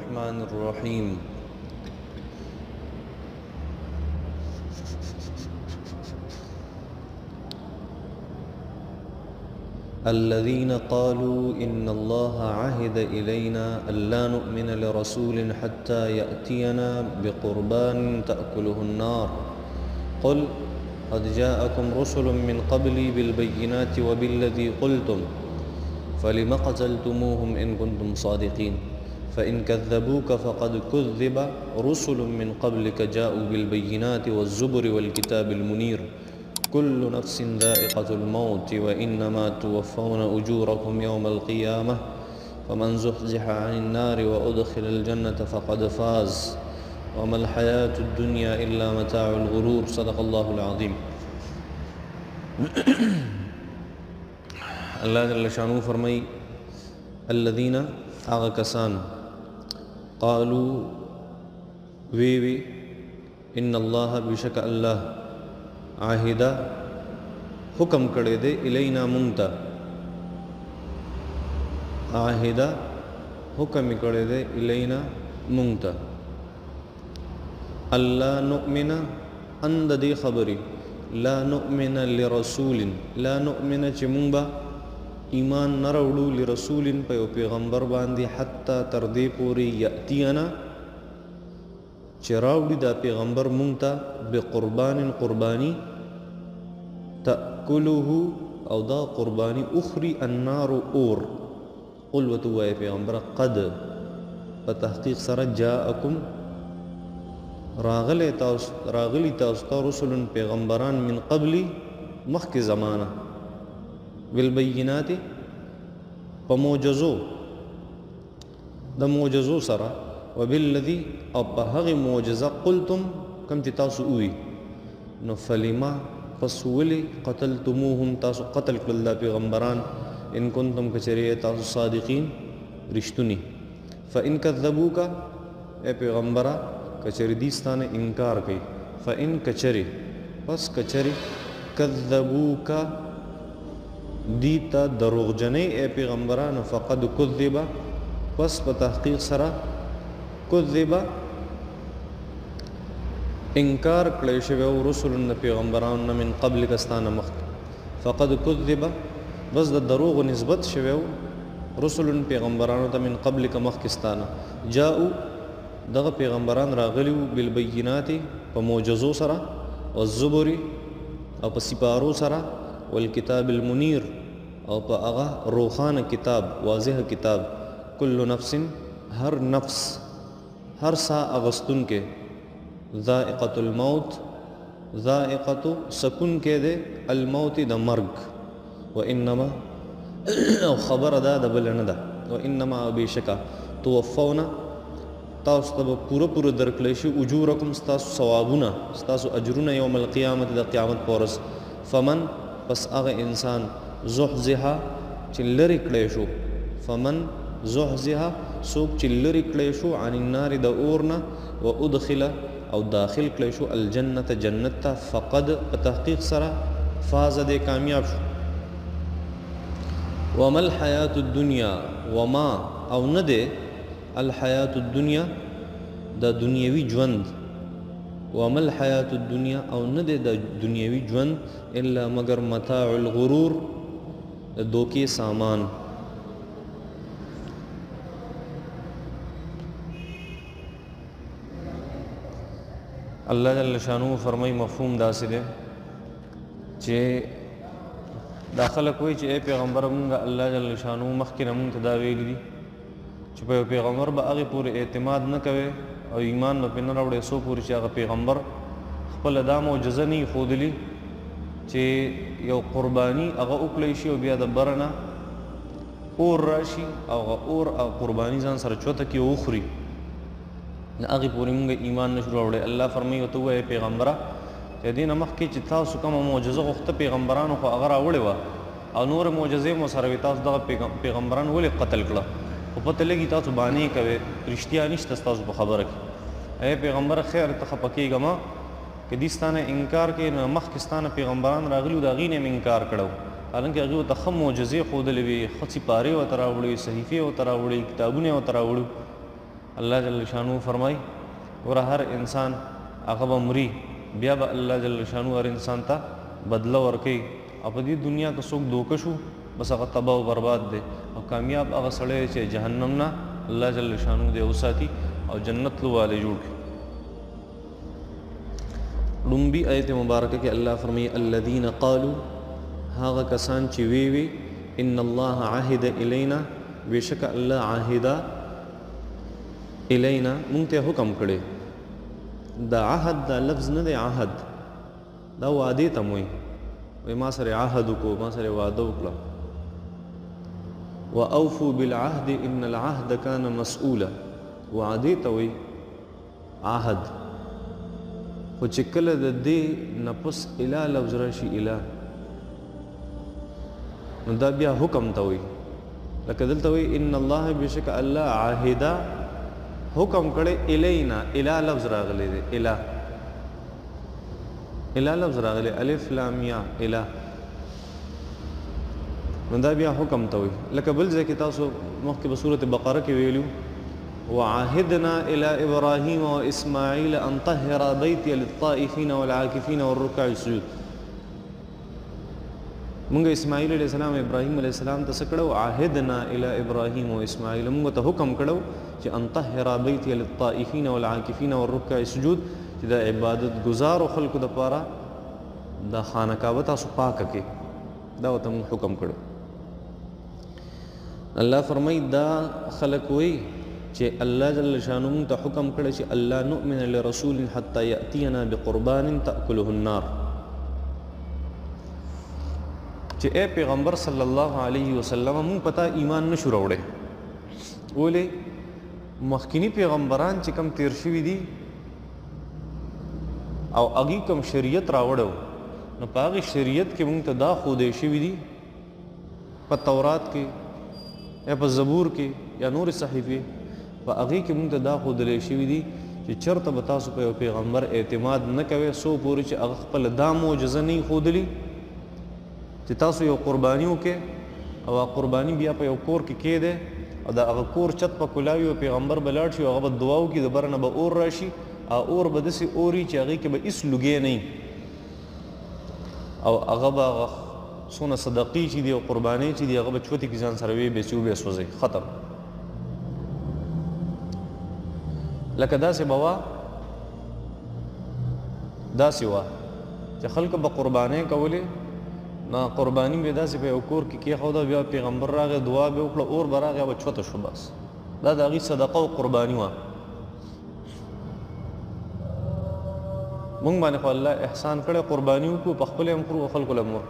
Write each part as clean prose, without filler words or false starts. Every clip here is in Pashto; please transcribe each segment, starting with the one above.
الرحمن الرحيم الذين قالوا إن الله عهد إلينا ألا نؤمن لرسول حتى يأتينا بقربان تأكله النار قل قد جاءكم رسل من قبلي بالبينات وبالذي قلتم فلم قتلتموهم إن كنتم صادقين فإن كذبوك فقد كذب رسل من قبلك جاءوا بالبينات والزبر والكتاب المنير كل نفس ذائقة الموت وإنما توفون أجوركم يوم القيامة فمن زحزح عن النار وأدخل الجنة فقد فاز وما الحياة الدنيا إلا متاع الغرور صدق الله العظيم. اللہ جل شانو فرمائی الذین آغا کسان قالوا وی ان اللہ بشک اللہ عاہدہ حکم کڑے دے الینا منگتا عاہدہ حکم کڑے دے الینا منگتا اللہ نؤمن اند دی خبری لا نؤمن لرسول لا نؤمن چی منگبا ایمان نروڑو لرسول پیو پیغمبر باندی حتی تردی پوری یأتینا چراوڑی دا پیغمبر منگتا بقربان قربانی تأکلوه او دا قربانی اخری النار اور قل وتو اے پیغمبر قد بتحقیق سر جاءکم راغلی تاستا رسل پیغمبران من قبلی مخک زمانہ بالبینات پا موجزو دا موجزو سرا وبالذی او پا حغ موجزہ قلتم کم چی تاسو اوی نو فلما پس ولی قتلتموهم تاسو قتل کل دا پیغمبران ان کنتم کچری تاسو صادقین رشتنی فإن کذبوکا اے پیغمبرہ کچری دیستان انکار کی فإن کچری پس کچری کذبوکا دیتا دروغ جنے اے پیغمبران فقد کذبا پس بتحقیق سرا کذبا انکار کلیشو رسول پیغمبران من قبل کستان مخ فقد کذبا بس دا دروغ نسبت شویو رسول پیغمبران من قبل کا مخ کستان جاؤ دغه پیغمبران راغلیو بالبینات په معجزو سره والزبر او په سپارو سره والکتاب المنیر او په هغه روخانه کتاب واضح کتاب کل نفس هر نفس هر سا اغستون کې ذائقة الموت ذائقة سکون کې دے الموت د مرگ وانما او خبر دا د بل نه ده وانما بشکا توفونا تاسو ته پورا درکلی شي اجورکم ستاسو ثوابونه ستاسو اجرونه یوم القیامت د قیامت پورس فمن پس هغه انسان زحزها چې لرې کړی شو فمن زحزها څوک چې لرې کړی شو عن النار د اورنه و ادخل او داخل کړی شو الجنت جنت ته فقد په تحقیق سره فاز دې کامیاب شو وما الحیات الدنیا وما او نه دې الحیات الدنیا دا دنیاوی ژوند وما الحیات الدنیا او نه د دنیاوی ژوند الا مگر متاع الغرور دوکې سامان الله جل شانو فرمای مفهوم داسې دی چې داخله کوئی چې اے پیغمبر مونږ الله جل شانو مخکې مونږ ته دا ویلي دي چې په پیغمبر به هغه پورې اعتماد نه کوي او ایمان به نه راوړي سو پورې چې هغه پیغمبر خپل دا معجزه نه ښودلي چې یو قرباني هغه وکړی شي او بیا د برنه اور راشي او اور او قرباني ځان سره چوته کې وخوري نه هغه پورې موږ ایمان نشو راوړي الله فرمایي او ته وایې پیغمبره چې دینه مخکې چې تاسو کومه معجزه غوښته پیغمبرانو خو هغه راوړې وه او نور معجزې مو سره وي تاسو دغه پیغمبران ولې قتل کړه خو پته لګي تاسو باندې کوي رښتیا نشته تاسو په خبره کې اے پیغمبر خیر ته خفه کېږه ما که دې ستانه انکار کوي نو مخکې ستانه پیغمبران راغلي د هغې نه یې انکار کړی و حالانکې هغې ورته ښه معجزې ښودلې وې ښه سپارې ورته راوړې صحیفې ورته راوړې کتابونه یې ورته راوړي الله جل شانو فرمای ور هر انسان هغه به مري بیا به الله جل شانو هر انسان ته بدله ورکوي او په دې دنیا کې څوک دوکه شو بس هغه تباہ او برباد دی او کامیاب هغه سړی چې جهنم نه الله جل شانو دی وساتي او جنت لو والے جوړ کړي. لومبي آیت مبارکه کې الله فرمایي الذين قالوا هغه کسان چې وی ان الله عهد الینا بشک الله عهدا الینا مونږ ته حکم کړي. دا عهد دا لفظ نه دی عهد دا وعده ته موي وای ما سره عهد کو ما سره وعده وکړه واوفوا بالعهد ان العهد كان مسؤولا وعده ته وي عهد خو چې کله د دې نفس اله لفظ راشي اله نو دا بیا حکم ته وي لکه دلته وي ان الله بشک الله عهدا حکم کړي الینا اله لفظ راغلی دی اله لفظ راغلی الف لام یا اله نو دا بیا حکم ته وي لکه بل ځای کې تاسو مخکې په سورۃ بقره کې ویلو وعهدنا الى ابراهيم واسماعيل ان طهر بيتي للطائفين والعاكفين والركع السجود مونږ اسماعیل علیہ السلام ابراهیم علیہ السلام ته سکړو عهدنا الى ابراهيم واسماعيل مونږ ته حکم کړو چې ان طهر بيتي للطائفين والعاكفين والركع السجود چې د عبادت گزار خلکو د پاره د خانقاه تاسو پاک کې دا ته حکم کړو. الله فرمای دا خلق وی چې الله جل شانو ته حکم کړی چې الله نؤمن لرسول حتى ياتينا بقربان تاكله النار چې اے پیغمبر صلی الله علیه وسلم مون پتا ایمان نشو راوړې ولې مخکینی پیغمبران چې کم تیر شوی دي او اگی کم شریعت راوړو نو پاغي شریعت کې مونږ ته دا خو دې شوی دي په تورات کې یا په زبور کې یا نور صحیفه په اغي کې مونږ ته دا خو دې شوی دي چې چرته به تاسو په پیغمبر اعتماد نه کوي سو پوری چې هغه خپل دا معجزه نه خودلی چې تاسو یو قرباني وکې او قرباني بیا په یو کور کې کېده او دا هغه کور چت په کلاوي او پیغمبر بلاړ شي هغه به دعا وکړي د برنه به اور راشي اور به دسي اوري چې هغه کې به اس لګي نه او هغه به سونه صدقې چې دی او قرباني چې دی هغه به چوتي کې ځان سره وي به سو به سوځي ختم لکه داسې بوا داسې وا چې خلک به قرباني کولې نه قرباني به داسې په یو کور کې خو دا بیا پیغمبر راغی دعا به وکړه اور به راغی به چوته شو بس دا د هغې صدقه او قرباني وه مونږ باندې خو الله احسان کړی قرباني وکړو په خپل هم خورو خلکو له مور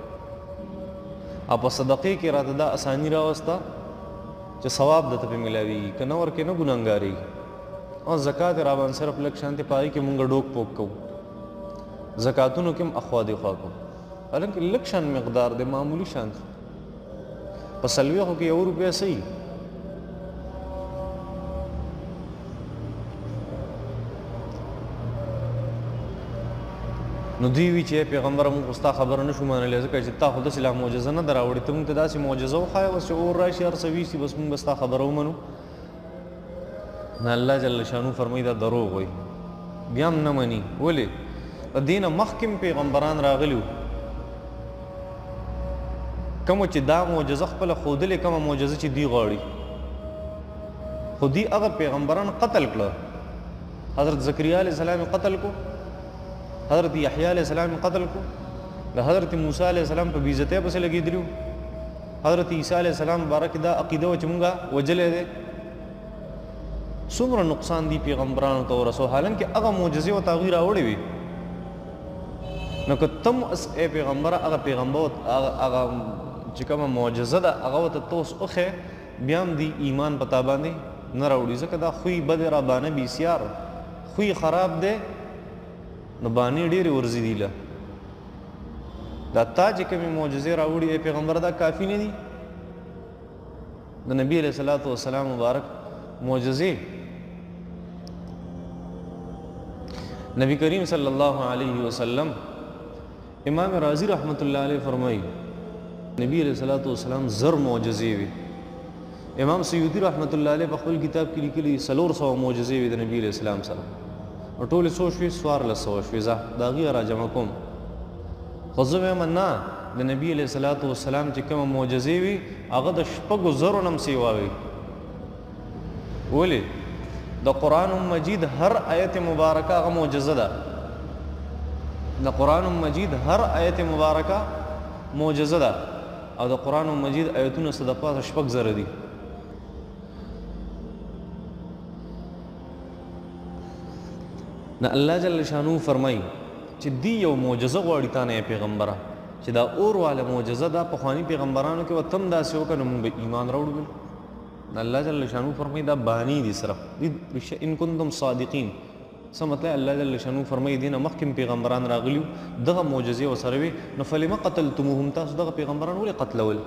او په صدقې کې راته دا اساني راوسته چې ثواب درته پې ملاویږي که نه ورکې نه ګناهګارېږي او زکات را باندې صرف لږ شانتې پای کې مونږ ډوک پوک کوو زکاتونو کې هم اخوا دېخوا کوو حالانکه لږ شان مقدار دی معمولی شان په څلوېښتو کې 1 روپیه صحیح نو دوی وی چې پیغمبر موږ ستا خبره نشو منلی ځکه چې تا خو داسې لا معجزه نه ده راوړې ته موږ ته داسې معجزه وښایه بس چې اور راشي هر څه ویسي بس موږ به ستا خبره ومنو نه الله جل شانو فرمایي دا دروغ وایي بیا هم نه مني ولې د دې نه مخکې پیغمبران راغلي کومو چې دا معجزه خپله ښودلې کومه معجزه چې دوی غواړي خو دوی هغه پیغمبران قتل کړه حضرت زکریا علیه السلام قتل کو حضرت یحیی علیہ السلام قتل کو د حضرت موسی علیہ السلام په بیزته پسې لګېدلو حضرت عیسی علیہ السلام بارک دا عقیده و چې مونږه وجلې ده څومره نقصان دی پیغمبرانو ته ورسو حالانکه هغه معجزې او تغییر راوړې وي نو که تم اے پیغمبر هغه پیغمبر هغه چې کومه معجزه ده هغه ته توس اوخه بیا هم دی ایمان پتا باندې نه راوړي ځکه دا خوی بد را باندې بسیار خوی خراب ده نو باندې ډېرې ورځې دي له دا تا چې کومې معجزې راوړي ای پیغمبر دا کافي نه دي د نبی علیه الصلاۃ والسلام مبارک معجزې نبی کریم صلی الله علیه وسلم امام رازی رحمت الله علیه فرمایي نبی علیه الصلاۃ والسلام زر معجزې وي امام سیوطی رحمت الله علیه په خپل کتاب کې لیکلي 400 معجزې وي د نبی علیہ السلام سره او ټولې څو شوي 1400 شوي زه د هغې را جمع کوم خو زه وایم نه د نبی علیه الصلاة والسلام چې کومه معجزې وي هغه د 6,000 نه هم سیوا وي ولې د قرآن مجید هر آیت مبارکه هغه معجزه ده د قرآن مجید هر آیت مبارکه معجزه ده او د قرآن مجید آیتونه څه د پاسه 6,000 دي نه الله جل شانو فرمایي چې دی یو معجزه غواړي تا نه پیغمبره چې دا اور والا معجزه دا پخواني پیغمبرانو کې وتم داسې وکړه موږ به ایمان راوړو الله جل شانو فرمایي دا بانی دي صرف ان کنتم صادقین څه مطلب الله جل شانو فرمایي دینه مخکې پیغمبران راغلیو دغه معجزې وسره وي نو فلما قتلتموهم تاسو دغه پیغمبران ولې قتلول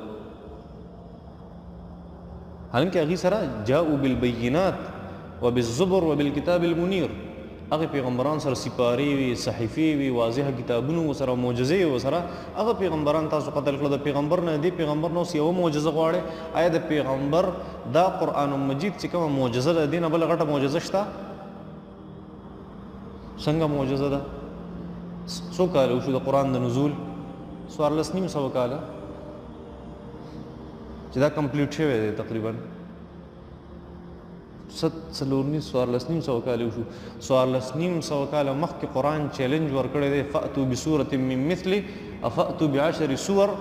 حالانکه هغې سره جاءوا بالبینات وبالزبر وبالکتاب المنیر هغه پیغمبران سره سپارې وي صحیفې وي واضح کتابونه وسره معجزې وسره هغه پیغمبران تاسو قتل کړل د پیغمبر نه دی پیغمبر نو یو معجزه غواړي آیا د پیغمبر دا قرآن مجید چې کومه معجزه ده دینه بل غټه معجزه شته څنګه معجزه ده څو کاله وشو د قرآن د نزول 14,500 کاله چې دا کمپلیټ شوی دی تقریبا 14,500 کاله وشو 14,500 کاله مخکې قرآن چیلنج ورکړی دی فأتوا بسورة من مثله افأتوا ب10 سور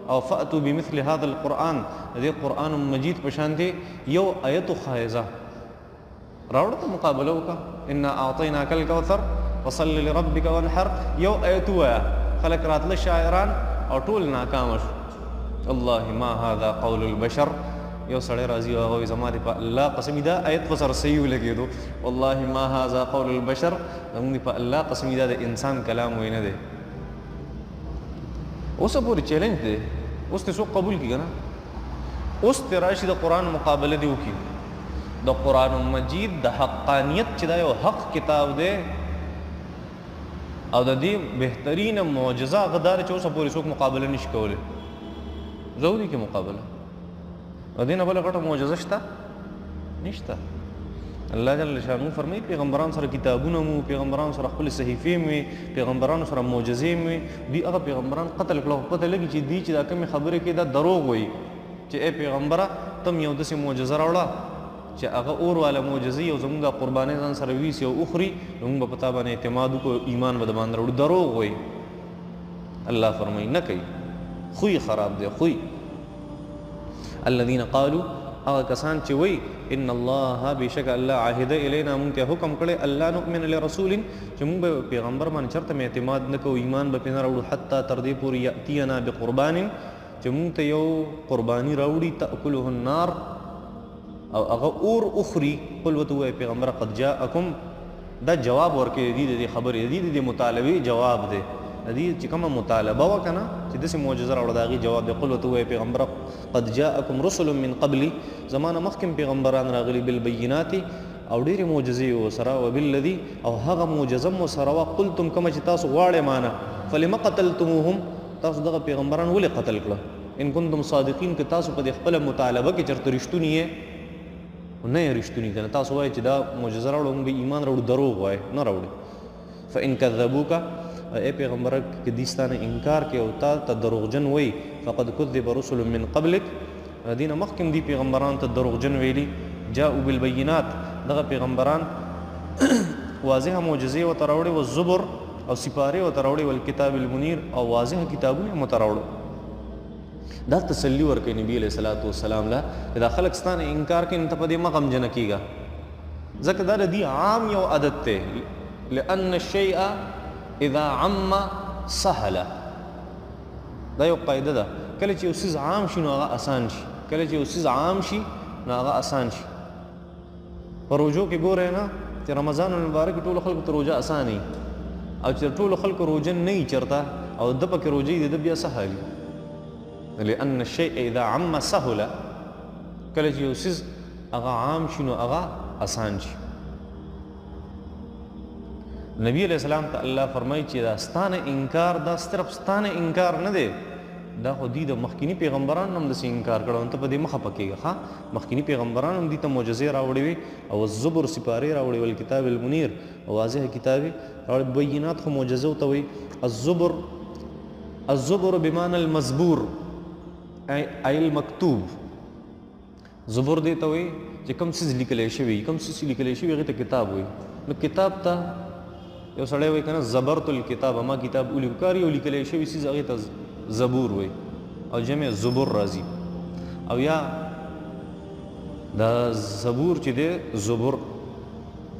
او فأتوا بمثل هذا القرآن دې قرآن مجید په شان دی یو آیت خایزه راوړه ته مقابله وکړه انا اعطیناک الکوثر فصل لربک وانحر یو آیت ووایه خلک راتله شاعران او ټول ناکامه شو والله ما هذا قول البشر یو سړی راځي او هغه زما د په الله قسم دا آیت په سره صحیح ولګېدو والله ما هذا قول البشر زموږ په الله قسم دا د انسان کلام وی نه دی اوسه پورې چیلنج دی اوس ته څوک قبول کړي که نه اوس ته راشي د قرآن مقابله دې وکړي د قرآن مجید د حقانیت چې دا یو حق کتاب دی او د دې بهترینه معجزه هغه دا چې اوسه پورې څوک مقابله نشي کولی ضروري کې مقابله او دینه بله غټه معجزه شته نشته الله جل شانو فرمایي پیغمبران سره کتابونه مو پیغمبران سره خپل صحیفې مې پیغمبران سره معجزې مې دوی هغه پیغمبران قتل کړه پته لګي چې دوی چې دا کومې خبرې کې دا دروغ وایي چې ای پیغمبره تم یو داسې معجزه راوړه چې هغه اور والا معجزې او زموږ د قربانۍ ځان سره ویسي او اخري موږ به په تا باندې اعتماد وکړو ایمان به د باندې راوړو دروغ وایي الله فرمایي نه کوي خوی خراب دی خوی الذين قالوا هغه کسان چې وایي ان الله بشک الله عهد الینا مونږ ته حکم کړی الله نؤمن لرسول چې مونږ به پیغمبر باندې چرته اعتماد نه کوو ایمان به پرې نه راوړو حتی تر دې پورې یأتینا بقربان چې مونږ ته یو قرباني راوړي تأکله النار او هغه اور اخري قل ورته ووایه پیغمبر قد جاءکم دا جواب ورکړي دي د خبرې دي د مطالبې جواب دی دې چې کومه مطالبه وکنه چې داسې معجزه راوړه د هغې جواب دی قل ورته ووایه پیغمبر قد جاءکم رسل من قبلی زمانه مخکې پیغمبران راغلي بالبینات او ډېرې معجزې ورسره وبالذي او هغه معجزه مو سره وه قلتم کومه چې تاسو غواړئ مانه فلم قتلتموهم تاسو دغه پیغمبران ولې قتل کړه ان کنتم صادقین که تاسو په دې خپله مطالبه کې چېرته رښتوني یې نه یې رښتوني که نه تاسو وایئ چې دا معجزه راوړو موږ به ایمان راوړو دروغ وایئ نه راوړئ فان کذبوک ای پیغمبر که دی ستانه انکار کوي او تا ته دروغجن وایي فقد کذب رسل من قبلک دینه مخکې دی پیغمبران ته دروغجن ویلي جاءوا بالبینات دغه پیغمبران واضحه معجزې ورته راوړې والزبر او سپارې ورته راوړې والکتاب المنیر او واضحه کتابونه یې ورته راوړو دا تسلی ورکوي نبی علیه الصلاۃ والسلام له دا خلک ستانه انکار کوي نو ته په دې مه غمجنه کېږه ځکه دا د دې عام یو عادت دی لأن الشیء اذا عم سهل دا یو قاعده ده کله چې یو څیز عام شي نو هغه آسان شي کله چې یو څیز عام شي نو هغه آسان شي په روژو کې ګورئ نه چې رمضان المبارک ټولو خلکو ته روژه آسان وي او چې ټولو خلکو روژه نه وي چېرته او ده پکې روژه وي د ده بیا سهل وي لأن الشیء اذا عم سهل کله چې یو څیز هغه عام شي نو هغه آسان شي نبی علیہ السلام ته الله فرمایي چې دا ستانه انکار دا صرف ستانه انکار نه دی دا خو دي د مخکینی پیغمبرانو هم داسې انکار کړی، ته په دې مخه پکېږه. ښه مخکینی پیغمبرانو هم دي ته معجزې راوړې وي او الزبر سپارې راوړې وي، الکتاب المنیر او واضح کتاب راوړې. بینات خو معجزو ته وایي. الزبر بمعنى المزبور ای المکتوب. زبر دې ته وایي چې کوم څیز لیکلی شوي، کوم څیز لیکلی شوي هغې ته کتاب وایي. نو کتاب ته یو سړی وایي که نه زبرت الکتاب، ما کتاب ولیکو. کار یو لیکلی شوي څیز هغې ته زبور وایي او جمع زبور راځي. او یا دا زبور چې دی زبور،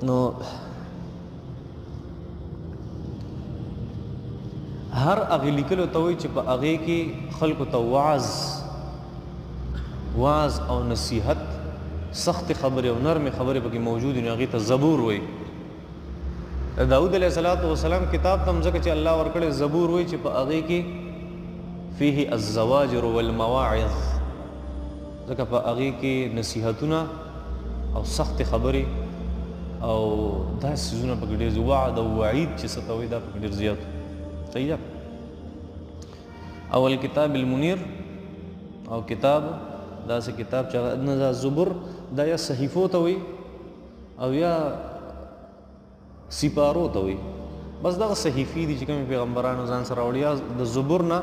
نو هر هغې لیکلو ته وایي چې په هغې کې خلکو ته وعظ او نصیحت، سخت خبرې او نرم خبرې پکې موجود دي، هغې ته زبور وایي. داود علیه السلام کتاب ته هم ځکه چې الله ورکړی زبور وایي چې په هغې کې فيه الزواجر والمواعظ، ځکه په هغې کې نصیحتونه او سخت خبرې او دا څیزونه پکې ډېر وعد او وعید چې څه ته وایي دا پکې ډېر زیات. صحیح ده. او الکتاب المنیر او کتاب داسې کتاب چې هغه زبر دا یا صحیفو ته وایي او یا سپارو ته وایي. بس دغه صحیفې دي چې کومې پیغمبرانو ځان سره راوړي. د زبور نه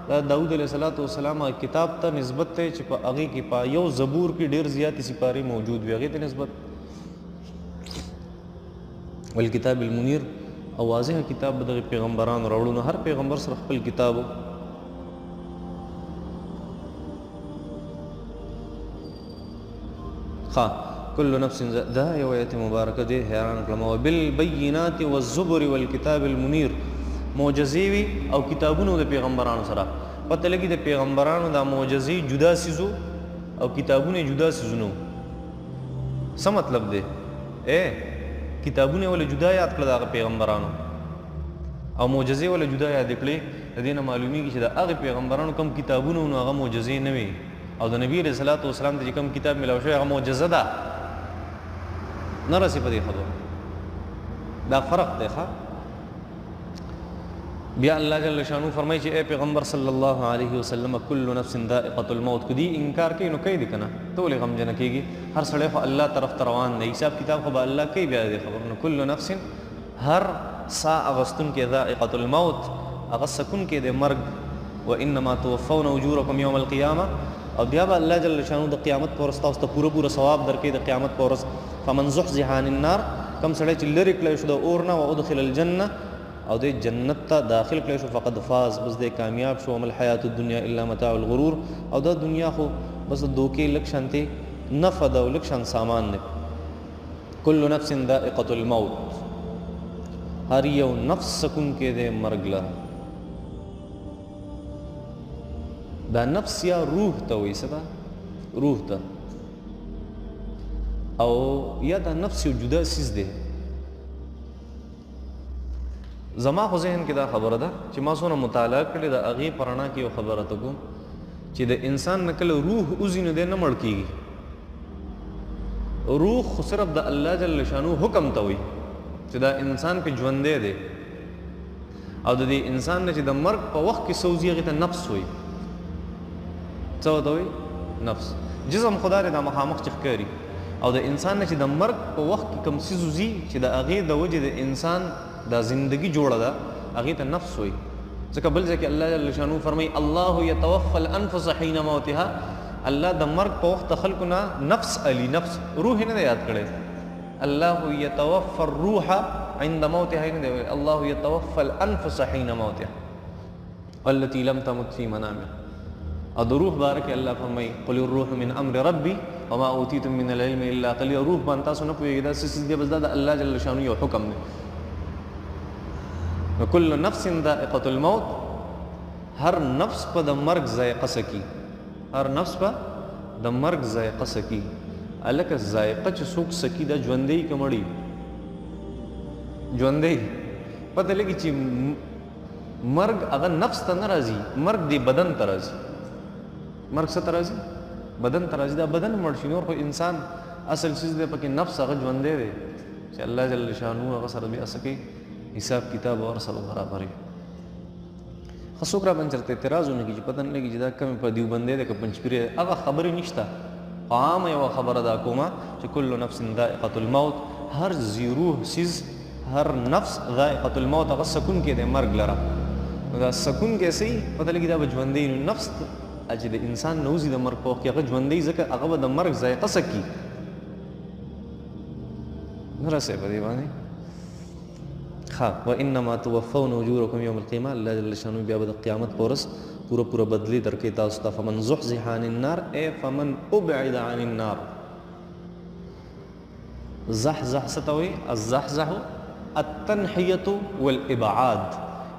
دا داود علیه السلام کتاب ته نسبت دی چې په هغې کې په یو زبور کې ډېر زیاتې سپارې موجود وي، هغې ته نسبت. والکتاب المنیر او واضح کتاب به دغه پیغمبرانو راوړو. نو هر پیغمبر سره خپل کتاب و. کل نفس دا یو آیت مبارکه دی حیران کړم. وبالبینات والزبر والکتاب المنیر، معجزې وي او کتابونو د پیغمبرانو سره. پته لګي د پیغمبرانو دا معجزې جدا سیزو او کتابونه جدا سیزونو. څه مطلب دی؟ کتابونه ولا جدا یاد کړل د پیغمبرانو او معجزې ولا جدا یاد کړلې. د دې نه معلومیږي چې د هغه پیغمبرانو کوم کتابونه نو هغه معجزې نه وي، او د نبی رسول الله والسلام ته کوم کتاب ملاو شوی هغه معجزه ده نه رسي. په دې خبره دا فرق دی. بیا الله جل شانو فرمایي چې اے پیغمبر صلی الله علیه وسلم کل نفس ذائقة الموت. کدی انکار کوي نو کوي دي کنه ته ولې غمجن کېږي؟ هر سړی خو الله طرف ته روان دی، حساب کتاب خو به الله کوي. بیا دې خبر نو کل نفس هر سا اغستون کې ذائقة الموت، هغه سکون کې د مرګ. وانما توفون اجورکم یوم القیامه. او بیا به الله جل شانو د قیامت پر ورځ تاسو ته پوره ثواب درکړي د قیامت پر ورځ. فمن زحزح عن النار، کم سړی چې لرې کړی شو د اور نه، وادخل الجنه او د جنت ته داخل کړی شو، فقد فاز، بس د کامیاب شو. وما الحیات الدنیا الا متاع الغرور. او دا دنیا خو بس دوکې لږ شانتې نفع ده او لږ شان سامان دی. کل نفس ذائقة الموت، هر یو نفس سکون کې دی مرګ له. دا نفس یا روح ته وایي، څه ده؟ روح ته. او یا دا نفس یو جدا سیز دی. زما خو ذهن کې دا خبره ده چې ما څونه مطالعه کړې د هغې په رڼا کې یو خبره ته کوم چې د انسان نه کله روح وځي نو دی نه مړ کېږي. روح خو صرف د الله جل شانو حکم ته وایي چې دا انسان په ژوندی دی، او د دې انسان نه چې د مرګ په وخت کې څه وځي هغې ته نفس وایي. څه ورته وایي؟ نفس. جسم خو دا دی دا مخامخ چې ښکاري، او د انسان نه چې د مرګ په وخت کې کوم څیز وځي چې د هغې د وجې د انسان دا زندگی جوړه ده هغې ته نفس وایي. ځکه بل ځای کې الله جل شانو فرمایي الله یتوفى الانفس حین موتها. الله د مرګ په وخت خلکو نه نفس علي، نفس روح نه دی یاد کړی. الله یتوفى الروح عند موتها، نه دی الله یتوفى الانفس حین موتها التي لم تمت في منامها. او د روح باره کې الله فرمایي قل الروح من امر ربي وما اوتیتم من العلم الا قليلا. روح باندې تاسو نه پوهېږئ، دا څه څیز دی؟ بس دا د الله جل شانو یو حکم دی. کل نفس ذائقة الموت، هر نفس په د مرګ ذائقه سکی، هر نفس په د مرګ ذائقه سکی. الکه ذائقه چې څوک سکی دا ژوندی که مړی؟ ژوندی. پته لګي چې مرګ هغه نفس ته نه راځي، مرګ دی بدن ته راځي. مرګ څه ته راځي؟ بدن ته راځي. دا بدن مړ شي، نور خو انسان اصل چیز دی پکې نفس هغه ژوندی دی چې الله جل شانو هغه سره بیا څه کوي؟ حساب کتاب اور سره برابر وي. څوک را باندې چېرته اعتراض ونه کړي چې پته نه لګي چې دا کومې په دیوبندۍ دی که پنجپیرې دی، هغه خبرې نشته. عامه یوه خبره دا کومه چې کل نفس ذائقة الموت، هر ذی روح سیز، هر نفس ذائقة الموت، هغه سکون کې دی مرګ لره. نو دا سکون کې صحیح پته لګي دا به ژوندی نو نفس چې د انسان نوځي د مرګ په وخت کې هغه ژوندی ځکه هغه به د مرګ ذایقه څه کي نه رسوي په دې باندې. وانما توفون اجورکم یوم القیامه، الله جل شانو بیا به د قیامت په ورځ پوره بدلی درکې تاسو ته. فمن زحزح عن النار ای فمن ابعد عن النار. زحزح څه ته وایي؟ الزحزح التنحیة والابعاد،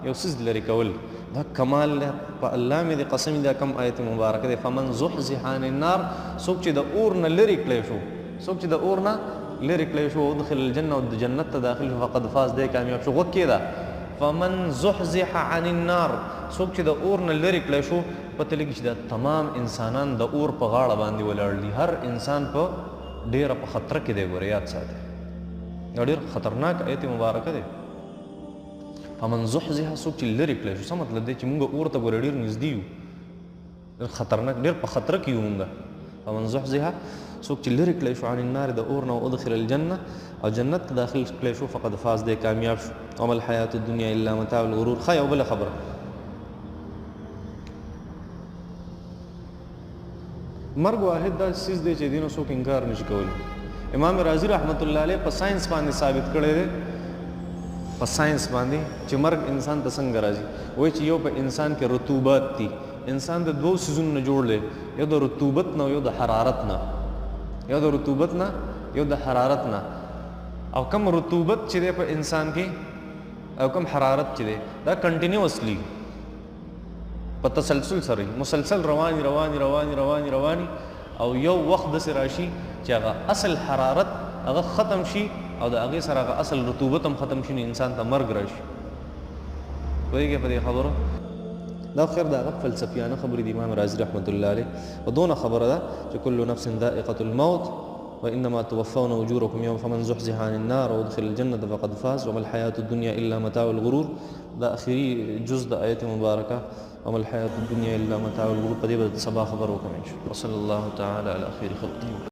یو څیز لرې کول. دا کمال دی په الله مې د قسم دا کم آیت مبارکه دی. فمن زحزح عن النار، څوک چې د اور نه لرې کړی شو، څوک چې د اور نه لرې کړی شو، ادخل الجنه، او د جنت ته داخل شو، فقد فاز، دی کامیاب شو. غوږ کېده فمن زحزح عن النار، څوک چې د اور نه لرې کړی شو، پته لګي چې دا تمام انسانان د اور په غاړه باندې ولاړ دي. هر انسان په ډېره په خطره کې دی. ګوره یاد ساتئ، دا ډېر خطرناک آیت مبارکه دی. فمن زحزح، څوک چې لرې کړی شو، څه مطلب دی چې موږ اور ته ګوره ډېر نږدې یو، ډېر خطرناک، ډېر په خطره کې یو موږ. فمن زحزح، څوک چې لرې کړی شو عن النار، د اور نه، ادخل الجنه، او جنت ته داخل کړی شو، فقد فاز، دی کامیاب شو. وما الحیات الدنیا الا متاع الغرور. ښه یو بله خبره، مرګ واحد دا څیز دی چې دینو څوک انکار نشي کولی. امام رازي رحمت الله علیه په ساينس باندې ثابت کړی دی، په ساينس باندې چې مرګ انسان ته څنګه راځي. وایي چې یو په انسان کې رطوبات دي. انسان د دوو څیزونو نه جوړ دی، یو د رطوبت نه، یو د حرارت نه. یو د رطوبت نه، یو د حرارت نه. او کم رطوبت چې دی په انسان کې او کم حرارت چې دی، دا کنټینیوسلی په تسلسل سره مسلسل رواني رواني رواني رواني رواني، او یو وخت داسې راشي چې هغه اصل حرارت هغه ختم شي، او د هغې سره هغه اصل رطوبت هم ختم شي، نو انسان ته مرګ راشي. پوهېږئ په دې خبرو؟ دا خیر د هغه فلسفیانه خبرې د امام رازي رحمت الله علیه. په دونه خبره ده چې کل نفس ذائقة الموت وانما توفون اجورکم یوم فمن زحزح عن النار وادخل الجنه فقد فاز وما الحیات الدنیا الا متاع الغرور. دا اخري جز د آیت مبارکه وما الحیات الدنیا الا متاع الغرور. په دې به سبا خبر وکړم ان شاء الله. وصلی الله تعالی علی خیر خلقه.